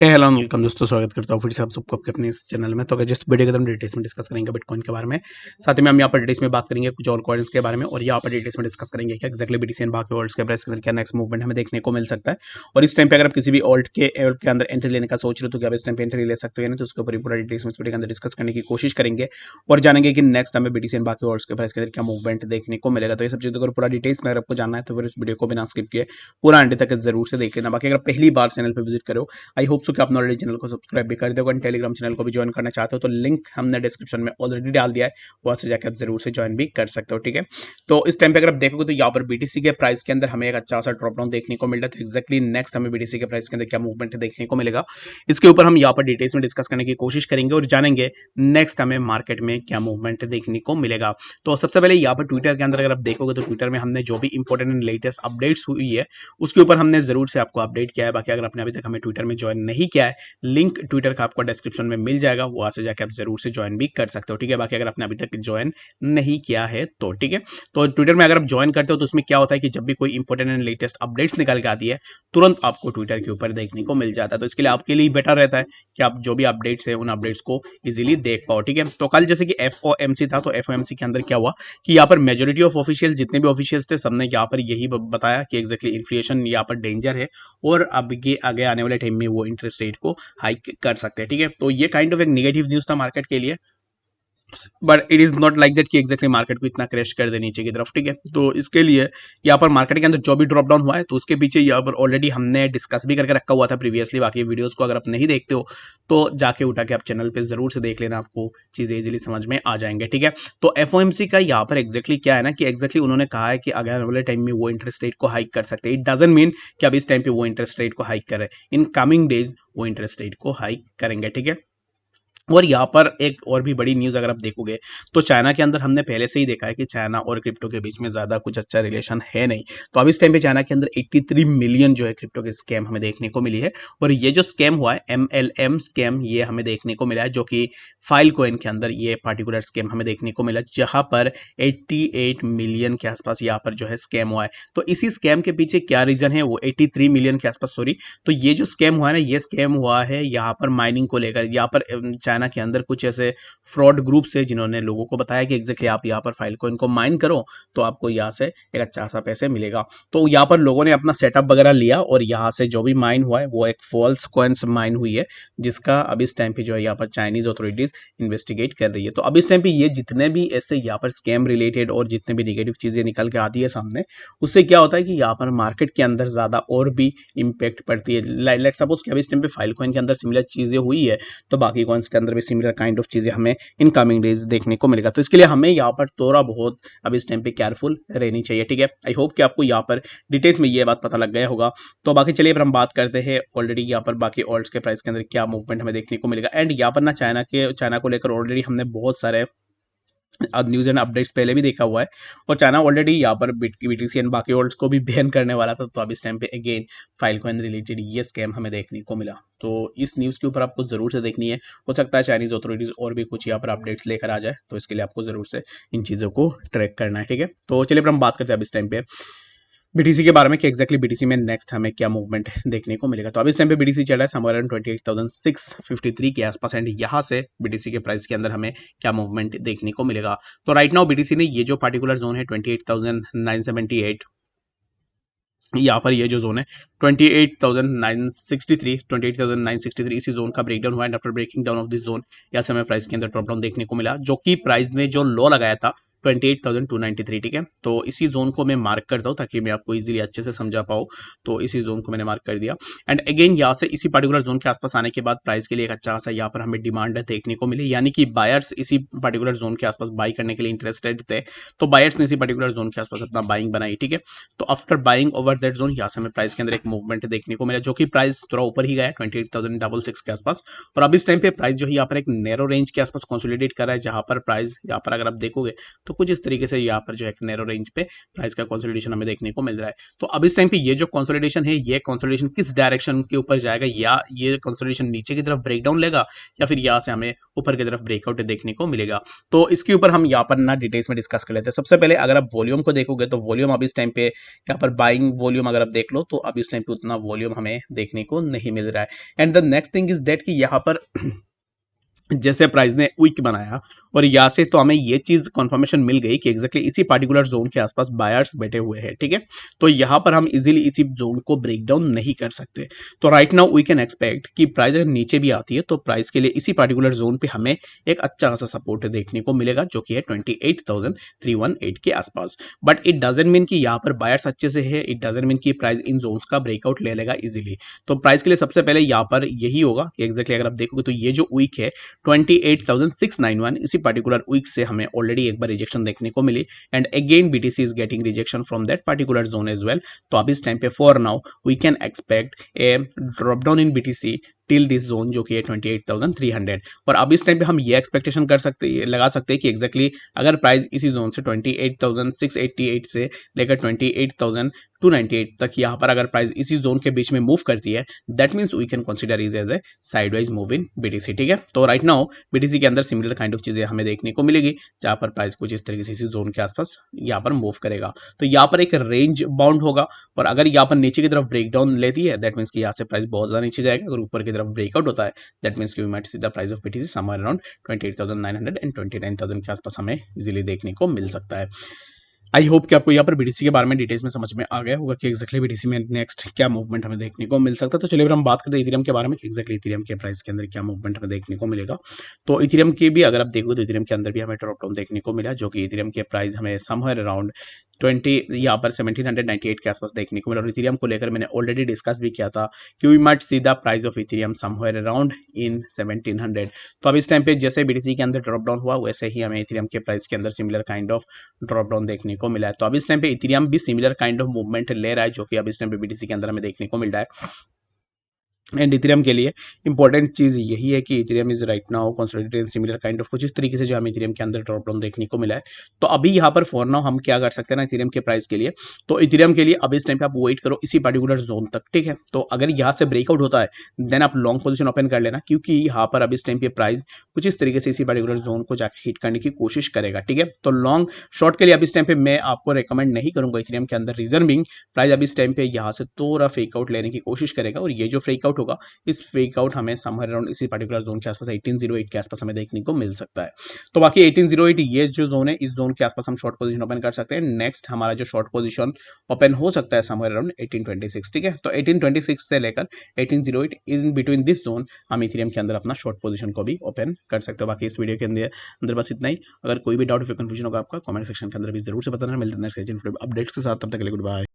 Hello welcome दोस्तों, स्वागत करता हूँ फिर से आप सबको आपके अपने इस चैनल में। तो अगर जिस वीडियो के हम डिटेल्स में डिस्कस करेंगे बिटकॉइन के बारे में, साथ ही में हम यहाँ पर डिटेल्स में बात करेंगे कुछ और कॉइन्स के बारे में, और यहाँ पर डिटेल्स में डिस्कस करेंगे कि एक्जैक्टली बीटीसी एंड बाकी ऑल्ट्स के प्राइस के अंदर क्या नेक्स्ट मूवमेंट हमें देखने को मिल सकता है। और इस टाइम पे अगर आप किसी भी ऑल्ट के अंदर एंट्री लेने का सोच रहे हो तो क्या आप इस टाइम पे एंट्री ले सकते हो ना, तो उसके ऊपर पूरा डिटेल्स में इस वीडियो के अंदर डिस्कस करने की कोशिश करेंगे और जानेंगे कि नेक्स्ट हमें बीटीसी एंड बाकी ऑल्ट्स के प्राइस के अंदर क्या मूवमेंट देखने को मिलेगा। तो ये सब चीज़ों को पूरा डिटेल्स में अगर आपको जानना है तो फिर इस वीडियो को बिना स्किप किए पूरा अंत तक जरूर से देख लेना। बाकी अगर पहली बार चैनल पर विजिट करो, आई होप सो कि आपने ऑलरेडी चैनल को सब्सक्राइब भी कर दोगे, टेलीग्राम चैनल को भी ज्वाइन करना चाहते हो तो लिंक हमने डिस्क्रिप्शन में ऑलरेडी डाल दिया है, वहां से जाकर आप जरूर से ज्वाइन भी कर सकते हो। ठीक है, तो इस टाइम पे अगर आप देखोगे तो यहाँ पर बीटीसी के प्राइस के अंदर हमें एक अच्छा सा ड्रॉप डाउन देखने को मिल रहा है। तो एक्जैक्टली नेक्स्ट हमें बीटीसी के प्राइस के अंदर क्या मूवमेंट देखने को मिलेगा, इसके ऊपर हम यहाँ पर डिटेल्स में डिस्कस करने की कोशिश करेंगे और जानेंगे नेक्स्ट हमें मार्केट में क्या मूवमेंट देखने को मिलेगा। तो सबसे पहले यहाँ पर ट्विटर के अंदर अगर आप देखोगे तो ट्विटर में हमने जो भी इंपॉर्टेंट एंड लेटेस्ट अपडेट्स हुई है उसके ऊपर हमने जरूर से आपको अपडेट किया है। बाकी अगर आपने अभी तक हमें ट्विटर में ज्वाइन नहीं किया है, लिंक ट्विटर का आपको डिस्क्रिप्शन में मिल जाएगा, वहां से जाकर आप जरूर से ज्वाइन भी कर सकते हो। ठीक है, बाकी अगर आपने अभी तक ज्वाइन नहीं किया है तो ठीक है, तो ट्विटर में अगर आप ज्वाइन करते हो तो उसमें क्या होता है कि जब भी कोई इंपॉर्टेंट एंड लेटेस्ट अपडेट्स निकल के आती है तुरंत आपको ट्विटर के ऊपर देखने को मिल जाता है। तो इसके लिए आपके लिए बेटर रहता है कि आप जो भी अपडेट्स है उन अपडेट्स को इजीली देख पाओ। ठीक है, तो कल जैसे कि एफओएमसी था, तो एफओएमसी के अंदर क्या हुआ कि यहाँ पर मेजोरिटी ऑफ ऑफिशियल जितने भी ऑफिशियल्स थे सबने यहाँ पर यही बताया कि एक्जैक्टली इन्फ्लेशन यहाँ पर डेंजर है और अब के आगे आने वाले टाइम में वो इंटरेस्ट रेट को हाइक कर सकते हैं। ठीक है, तो ये काइंड ऑफ एक नेगेटिव न्यूज था मार्केट के लिए, but it is not like that कि एक्जैक्टली मार्केट को इतना क्रैश कर दे नीचे की तरफ। ठीक है, तो इसके लिए यहाँ पर मार्केट के अंदर जो भी ड्रॉप डाउन हुआ है तो उसके पीछे यहाँ पर ऑलरेडी हमने डिस्कस भी करके रखा हुआ था प्रीवियसली। बाकी वीडियोस को अगर आप नहीं देखते हो तो जाके उठा के आप चैनल पे जरूर से देख लेना, आपको चीजें इजीली समझ में आ जाएंगे। ठीक है, तो एफओएमसी का यहाँ पर एक्जैक्टली क्या है ना कि एक्जैक्टली उन्होंने कहा है कि आगे आने वाले टाइम में वो इंटरेस्ट रेट को हाइक कर सकते हैं। इट डजंट मीन कि अब इस टाइम पे वो इंटरेस्ट रेट को हाइक करे, इन कमिंग डेज वो इंटरेस्ट रेट को हाइक करेंगे। ठीक है, और यहाँ पर एक और भी बड़ी न्यूज़ अगर आप देखोगे तो चाइना के अंदर हमने पहले से ही देखा है कि चाइना और क्रिप्टो के बीच में ज़्यादा कुछ अच्छा रिलेशन है नहीं। तो अब इस टाइम पे चाइना के अंदर 83 मिलियन जो है क्रिप्टो के स्कैम हमें देखने को मिली है, और ये जो स्कैम हुआ है MLM स्कैम, ये हमें देखने को मिला है, जो कि फाइल कोइन के अंदर ये पार्टिकुलर स्कैम हमें देखने को मिला, जहाँ पर 88 मिलियन के आसपास यहाँ पर जो है स्कैम हुआ है। तो इसी स्कैम के पीछे क्या रीज़न है, वो 83 मिलियन के आसपास, सॉरी, तो ये जो स्कैम हुआ है ना, ये स्कैम हुआ है यहाँ पर माइनिंग को लेकर। यहाँ पर चाइना के अंदर कुछ ऐसे फ्रॉड ग्रुप से जिन्होंने लोगों को बताया कि एग्जैक्टली आप यहाँ पर फाइल को इनको माइन करो तो आपको यहाँ से एक अच्छा सा पैसे मिलेगा। तो यहाँ पर लोगों ने अपना सेटअप वगैरह लिया और यहाँ से जो भी माइन हुआ है वो एक फॉल्स कॉइन्स माइन हुई है, जिसका अब इस टाइम पे जो है यहाँ पर चाइनीज अथॉरिटीज इन्वेस्टिगेट कर रही है। तो अब इस टाइम पे ये जितने भी ऐसे यहाँ पर स्कैम रिलेटेड और जितने भी निगेटिव चीज़ें निकल के आती है सामने, उससे क्या होता है कि यहाँ पर मार्केट के अंदर ज़्यादा और भी इम्पैक्ट पड़ती है। लेट सपोज कि अब इस टाइम पे फाइल कॉइन के अंदर सिमिलर चीज़ें हुई है तो बाकी कॉइन्स के अंदर भी सिमिलर काइंड ऑफ चीज़ें हमें इन कमिंग डेज देखने को मिलेगा। तो इसके लिए हमें यहाँ पर थोड़ा बहुत अब इस टाइम पे केयरफुल रहनी चाहिए। ठीक है, आई होप कि आपको यहाँ पर डिटेल्स में ये बात पता लग गया होगा। तो बाकी चलिए अब हम बात करते हैं ऑलरेडी यहाँ पर बाकी ऑल्ट्स के प्राइस के अंदर क्या मूवमेंट हमें देखने को मिलेगा। एंड यहाँ पर ना चाइना को लेकर ऑलरेडी हमने बहुत सारे न्यूज एंड अपडेट्स पहले भी देखा हुआ है, और चाइना ऑलरेडी यहाँ पर बीटीसी एंड बाकी ऑल्ट्स को भी बैन करने वाला था। तो अब इस टाइम पे अगेन फाइल कॉइन रिलेटेड ये स्कैम हमें देखने को मिला। तो इस न्यूज़ के ऊपर आपको ज़रूर से देखनी है, हो सकता है चाइनीज़ अथॉरिटीज़ और भी कुछ यहाँ पर अपडेट्स लेकर आ जाए, तो इसके लिए आपको ज़रूर से इन चीज़ों को ट्रैक करना है। ठीक है, तो चलिए अब हम बात करते हैं अब इस टाइम पे बीटीसी के बारे में कि एक्जैक्टली बीटीसी में नेक्स्ट हमें क्या मूवमेंट देखने को मिलेगा। तो अब इस टाइम पे बीटीसी चल रहा है समवेयर अराउंड 28,653 के आसपास, एंड यहाँ से बीटीसी के प्राइस के अंदर हमें क्या मूवमेंट देखने को मिलेगा। तो राइट नाउ बीटीसी ने ये जो पार्टिकुलर जोन है 28,978, यहाँ पर ये जो जोन है 28,963 इसी जोन का ब्रेकडाउन हुआ, and after breaking down of this zone यहाँ से हमें प्राइस के अंदर ड्रॉप डाउन देखने को मिला, जो कि प्राइस ने जो लो लगाया था 28,293। ठीक है, तो इसी जोन को मैं मार्क करता हूँ ताकि मैं आपको इजीली अच्छे से समझा पाऊँ। तो इसी जोन को मैंने मार्क कर दिया, एंड अगेन यहाँ से इसी पर्टिकुलर जोन के आसपास आने के बाद प्राइस के लिए एक अच्छा सा यहाँ पर हमें डिमांड देखने को मिली, यानी कि बायर्स इसी पर्टिकुलर जोन के आसपास बाई करने के लिए इंटरेस्टेड थे। तो बायर्स ने इसी पर्टिकुलर जोन के आसपास अपना बाइंग बनाई। ठीक है, तो after buying over that zone यहाँ से हमें प्राइस के अंदर एक मूवमेंट देखने को मिला, जो कि प्राइस थोड़ा ऊपर ही गया 28,666 के आसपास, और अब इस टाइम पे प्राइस जो है यहाँ पर एक नैरो रेंज के आसपास कंसोलिडेट कर रहा है, जहां पर प्राइस यहाँ पर अगर आप देखोगे तो कुछ इस तरीके से यहाँ पर जो है नैरो रेंज पे प्राइस का कंसोलिडेशन हमें देखने को मिल रहा है। तो अब इस टाइम पे ये जो कंसोलिडेशन है, ये कंसोलिडेशन किस डायरेक्शन के ऊपर जाएगा, या ये कंसोलिडेशन नीचे की तरफ ब्रेकडाउन लेगा, या फिर यहाँ से हमें ऊपर की तरफ ब्रेकआउट देखने को मिलेगा। तो इसके ऊपर हम यहाँ पर ना डिटेल्स में डिस्कस कर लेते हैं। सबसे पहले अगर आप वॉल्यूम को देखोगे तो वॉल्यूम अब इस टाइम पे यहाँ पर बाइंग वॉल्यूम अगर आप देख लो तो अब इस टाइम पे उतना वॉल्यूम हमें देखने को नहीं मिल रहा है। And the next thing is that कि यहाँ पर जैसे प्राइस ने वीक बनाया और यहाँ से तो हमें ये चीज कंफर्मेशन मिल गई कि एग्जैक्टली इसी पार्टिकुलर जोन के आसपास बायर्स बैठे हुए हैं, ठीक है। तो यहाँ पर हम इजीली इसी जोन को ब्रेक डाउन नहीं कर सकते। तो right now we can expect कि प्राइस अगर नीचे भी आती है तो प्राइस के लिए इसी पार्टिकुलर जोन पे हमें एक अच्छा खासा सपोर्ट देखने को मिलेगा, जो कि है 28,318 के आसपास। बट इट डजंट मीन कि यहाँ पर बायर्स अच्छे से है, इट डजंट मीन कि प्राइस इन जोन्स का ब्रेकआउट ले लेगा इजीली। तो प्राइस के लिए सबसे पहले यहाँ पर यही होगा कि एग्जैक्टली अगर आप देखोगे तो ये जो वीक है 28,691, इसी पर्टिकुलर वीक से हमें ऑलरेडी एक बार रिजेक्शन देखने को मिली and again BTC is getting rejection from that particular zone as well. तो अब इस टाइम पे for now we can expect a drop down in BTC till this zone, जो कि है 28,300। और अब इस टाइम पे हम ये एक्सपेक्टेशन कर सकते हैं, लगा सकते हैं कि एग्जैक्टली अगर प्राइस इसी जोन से 28,688 से लेकर 28,298 तक यहाँ पर अगर प्राइस इसी जोन के बीच में मूव करती है, that means we can consider is as a sideways move in BTC, ठीक है। तो राइट नाउ बीटीसी के अंदर सिमिलर काइंड ऑफ चीजें हमें देखने को मिलेगी, जहाँ पर प्राइस कुछ इस तरीके से इसी जोन के आसपास यहाँ पर मूव करेगा। तो यहाँ पर एक रेंज बाउंड होगा और अगर यहाँ पर नीचे की तरफ ब्रेकडाउन लेती है, दैट मीन्स कि यहाँ से प्राइस बहुत ज्यादा नीचे जाएगा। अगर ऊपर की तरफ ब्रेकआउट होता है, दैट मीन्स कि we might see the price of BTC somewhere around 28,900 and 29,000 के आसपास हमें इजीली देखने को मिल सकता है। आई होप कि आपको यहाँ पर बीटीसी के बारे में डिटेल्स में समझ में आ गया होगा कि एक्जैक्टली बीटीसी में नेक्स्ट क्या मूवमेंट हमें देखने को मिल सकता है। तो चलिए फिर हम बात करते हैं इथेरियम के बारे में कि एक्जैक्टली इथेरियम के प्राइस के अंदर क्या मूवमेंट हमें देखने को मिलेगा। तो इथेरियम की भी अगर आप देखोगे तो इथेरियम के अंदर भी हमें ड्रॉप डाउन देखने को मिला, जो कि इथेरियम के प्राइस हमें समवेयर अराउंड 20 यहाँ पर 1798 के आसपास देखने को मिला। और इथेरियम को लेकर मैंने ऑलरेडी डिस्कस भी किया था कि we might see the price of Ethereum somewhere around in 1700। तो अब इस टाइम पे जैसे बीटीसी के अंदर ड्रॉप डाउन हुआ, वैसे ही हमें इथेरियम के प्राइस के अंदर similar kind of drop down देखने को मिला है। तो अब इस टाइम पे इथेरियम भी सिमिलर काइंड ऑफ मूवमेंट ले रहा है, जो कि अब इस टाइम पे बीटीसी के अंदर हमें देखने को मिल रहा है। एंड इथेरियम के लिए इंपॉर्टेंट चीज यही है कि Ethereum is right now consolidated similar kind of कुछ इस तरीके से जो हमें इथेरियम के अंदर ड्रॉप डाउन देखने को मिला है। तो अभी यहाँ पर फॉर नाउ हम क्या कर सकते हैं ना इथेरियम के प्राइस के लिए, तो इथेरियम के लिए अब इस टाइम पे आप वेट करो इसी पर्टिकुलर जोन तक, ठीक है। तो अगर यहाँ से ब्रेकआउट होता है देन आप लॉन्ग पोजीशन ओपन कर लेना, क्योंकि यहाँ पर अब इस टाइम पे प्राइस कुछ इस तरीके से इसी पर्टिकुलर जोन को जाकर हिट करने की कोशिश करेगा, ठीक है। तो लॉन्ग शॉर्ट के लिए अब इस टाइम पे मैं आपको रिकमेंड नहीं करूंगा इथेरियम के अंदर, रीजन बिंग प्राइस अब इस टाइम पे यहाँ से थोड़ा फेकआउट लेने की कोशिश करेगा और ये जो फेकआउट होगा इस फेकआउट हमें समवेयर अराउंड इसी पर्टिकुलर जोन के आसपास 1808 के आसपास हमें देखने को मिल सकता है। तो बाकी 1808 ये जो जोन है, इस जोन के आसपास हम शॉर्ट पोजीशन ओपन कर सकते हैं। नेक्स्ट हमारा जो शॉर्ट पोजीशन ओपन हो सकता है समवेयर अराउंड 1826, ठीक है। तो 1826 से लेकर 1808 इन बिटवीन दिस जोन हम इथेरियम के अंदर अपना शॉर्ट पोजीशन को भी ओपन कर सकते हो। बाकी इस वीडियो के अंदर बस इतना ही। अगर कोई भी डाउट फिर कंफ्यूजन होगा आपका कमेंट सेक्शन के अंदर भी जरूर से बताना। मिलते हैं नेक्स्ट अपडेट्स के साथ, तब तक के लिए गुड बाय।